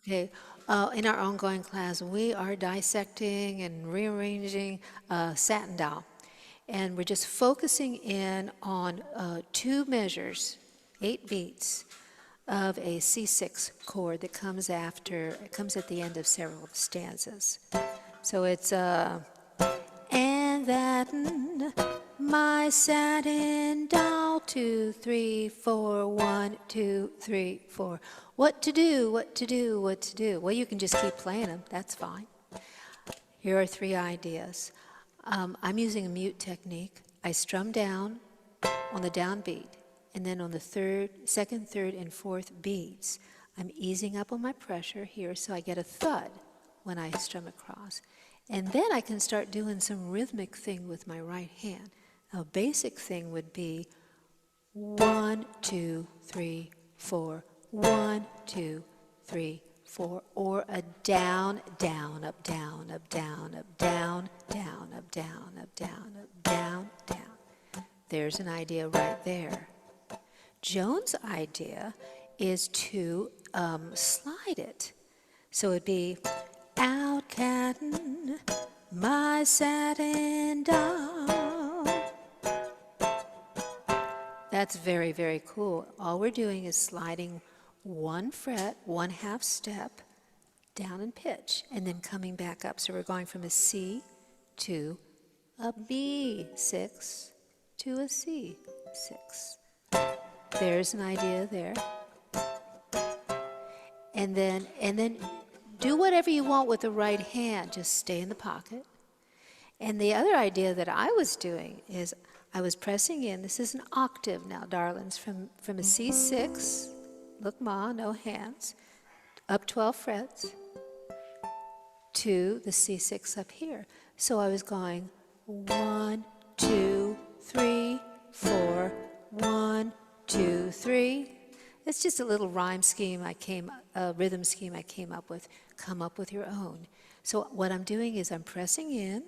Okay, in our ongoing class, we are dissecting and rearranging Satin doll. And we're just focusing in on two measures, 8 beats of a C6 chord that comes it comes at the end of several stanzas. So it's, and that my satin doll, 2, 3, 4, 1, 2, 3, 4. What to do, what to do, what to do? Well, you can just keep playing them, that's fine. Here are 3 ideas. I'm using a mute technique. I strum down on the downbeat, and then on the second, third, and fourth beats, I'm easing up on my pressure here so I get a thud when I strum across. And then I can start doing some rhythmic thing with my right hand. A basic thing would be 1, 2, 3, 4, 1, 2, 3, 4, or a down, down, up, down, up, down, up, down, down, up, down, up, down, up, down, down. There's an idea right there. Joan's idea is to slide it. So it'd be out cattin' my satin doll. That's very, very cool. All we're doing is sliding 1 fret, 1/2 step down in pitch, and then coming back up. So we're going from a C to a B6 to a C6. There's an idea there. And then do whatever you want with the right hand. Just stay in the pocket. And the other idea that I was doing is I was pressing in. This is an octave now, darlings, from a C6. Look, Ma, no hands. Up 12 frets to the C6 up here. So I was going 1, 2, 3, 4, 1, 2, 3. It's just a little rhyme scheme rhythm scheme I came up with. Come up with your own. So what I'm doing is I'm pressing in,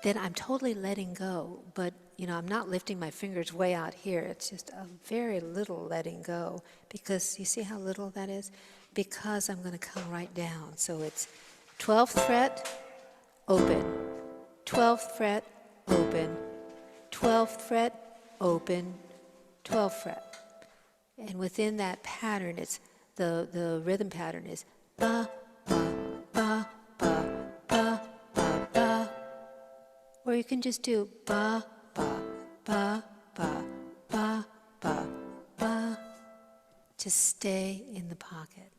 then I'm totally letting go, but I'm not lifting my fingers way out here. It's just a very little letting go, because you see how little that is? Because I'm going to come right down. So it's 12th fret, open, 12th fret, open, 12th fret, open, 12th fret. And within that pattern, it's the rhythm pattern is ba, ba, ba, ba, ba, ba, ba. Or you can just do ba, ba, ba, ba, ba, ba, ba. Just stay in the pocket.